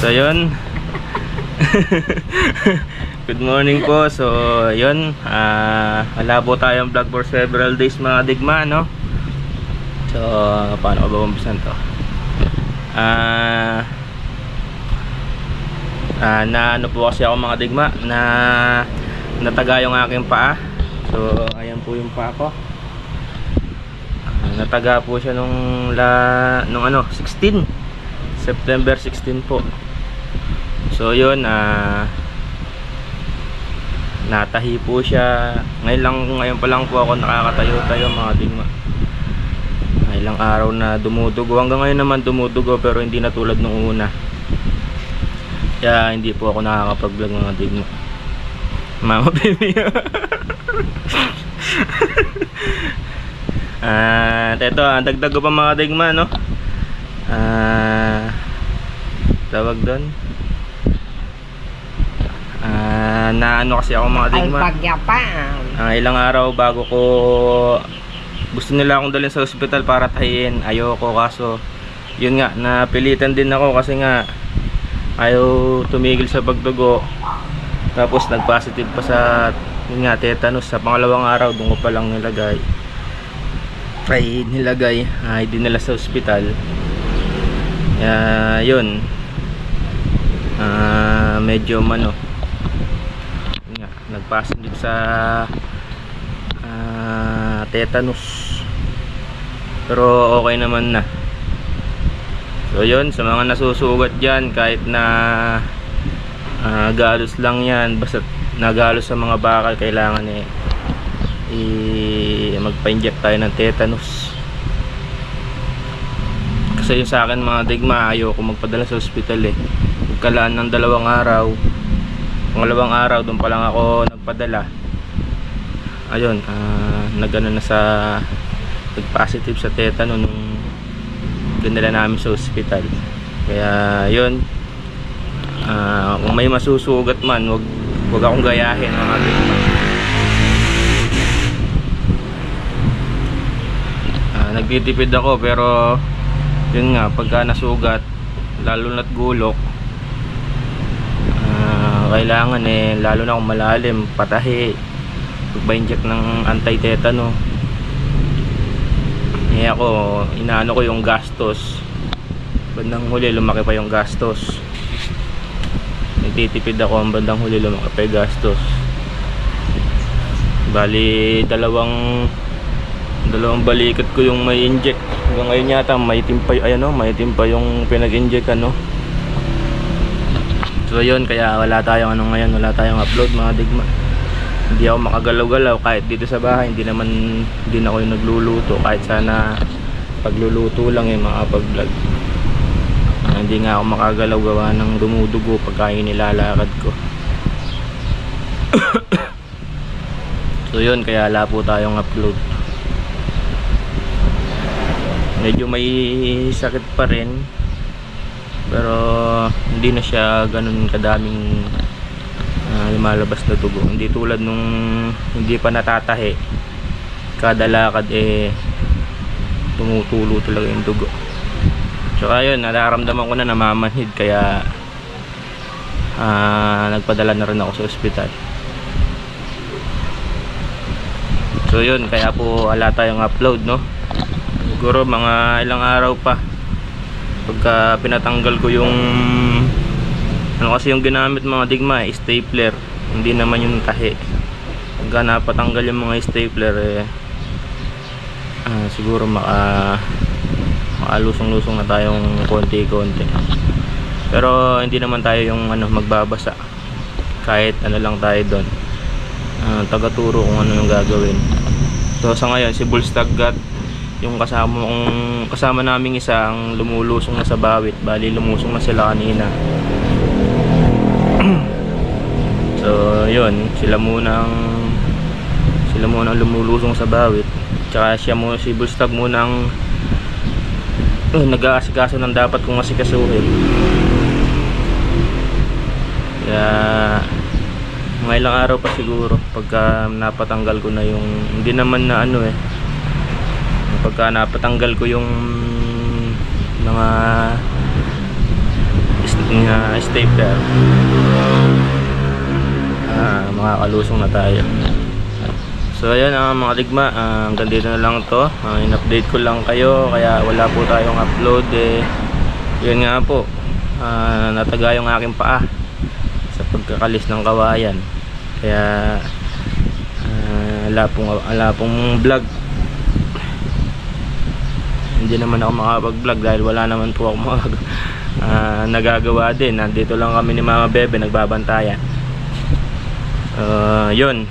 So yun. Good morning po. So yun, wala po tayong vlog for several days mga digma, no? So paano ko ba umpisan to? Na ano po kasi ako mga digma, na nataga yung aking paa. So ayan po yung paa ko. Nataga po siya nung 16 September 16 po. So yun, natahi po siya. Ngayon pa lang po ako nakakatayo-tayo mga digma. Ilang araw na dumudugo. Hanggang ngayon naman dumudugo, pero hindi na tulad nung una. Kaya hindi po ako nakakapag-vlog mga digma. Mama baby. Ito, dagdag ko pa mga digma, no? Tawag doon, na ano kasi ako mga digma, ilang araw bago ko gusto nila akong dalhin sa ospital para tahiin. Ayoko, kaso yun nga, napilitan din ako kasi nga ayaw tumigil sa pagdugo. Tapos nag-positive pa sa yun nga, tetanus. Sa pangalawang araw doon ko pa lang nilagay, hindi nila sa ospital. Yun, medyo nagpositive sa tetanus, pero okay naman na. So yun, sa mga nasusugat dyan, kahit na galos lang yan, basta nagalos sa mga bakal, kailangan magpa-inject tayo ng tetanus. Kasi yung sa akin mga digma, ayoko magpadala sa ospital Pagkalaan ng 2 araw, pangalawang araw doon pa lang ako nagpadala. Ayun, nagano na sa nag-positive sa tetano nung dinala namin sa ospital. Kaya yun, kung may masusugat man, wag akong gayahin mga digma. Nagtitipid ako, pero yun nga, pagka nasugat, lalo na't gulok, kailangan lalo na kung malalim, patahi, pagpa-inject ng anti-tetano. Ako, inaano ko yung gastos. Bandang huli, lumaki pa yung gastos. Nagtitipid ako, ang bandang huli, lumaki pa yung gastos. Bali, dalawang balikat ko yung may inject. Hanggang ngayon yata maitim pa yung pinag-inject So yun, kaya wala tayong ngayon, wala tayong upload mga digma. Hindi ako makagalaw-galaw kahit dito sa bahay. Hindi na ako yung nagluluto, kahit sana pagluluto lang makapag-vlog. Hindi nga ako makagalaw, gawa ng dumudugo pagka nilalakad ko. So yun, kaya wala po tayong upload. Medyo may sakit pa rin, pero hindi na siya ganun kadaming lumalabas na dugo. Hindi tulad nung hindi pa natatahi, kada lakad tumutulo talaga yung dugo. Tsaka yun, nararamdaman ko na namamanhid, kaya nagpadala na rin ako sa ospital. So yun, kaya po wala tayong upload, no? Siguro mga ilang araw pa, pagka pinatanggal ko yung kasi yung ginamit mga digma stapler, hindi naman yung tahi. Pagka napatanggal yung mga stapler siguro makalusong-lusong na tayong konti-konti. Pero hindi naman tayo yung magbabasa, kahit lang tayo doon, tagaturo kung ano yung gagawin. So sa ngayon, si Bulstaggat yung kasama naming isa ang lumulusong na sa bawit. Bali lumusong na sila kanina. yun, sila munang lumulusong sa bawit. Tsaka siya muna, si Bullstag munang nag-aasikaso ng dapat kong asikasuhin. Kaya mga ilang araw pa siguro pagka napatanggal ko na yung, hindi naman na ano pagka napatanggal ko yung mga stapler, makakalusong na tayo. So ayan mga digma, hanggang dito na lang to. In-update ko lang kayo, kaya wala po tayong upload yun nga po, nataga yung aking paa sa pagkakalis ng kawayan, kaya wala pong vlog. Hindi naman ako makapag vlog dahil wala naman po ako nagagawa din. Nandito lang kami ni Mama Bebe nagbabantayan. Yun,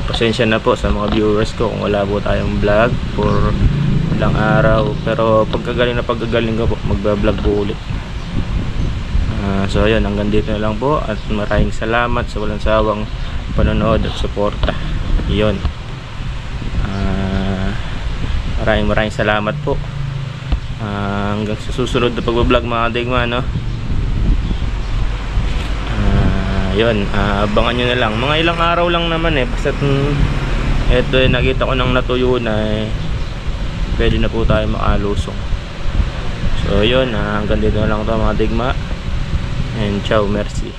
pasensya na po sa mga viewers ko kung wala po tayong vlog for ilang araw, pero pagkagaling ko po, magba-vlog po ulit. So ayun, hanggang dito na lang po, at maraming salamat sa walang sawang panonood at suporta. Yun, maraming salamat po. Hanggang sa susunod na pagbablog mga digma, no? Yun, abangan nyo na lang, mga ilang araw lang naman basta eto nakita ko nang natuyo na pwede na po tayo makalusong. So yun, hanggang dito na lang to mga digma, and ciao, merci.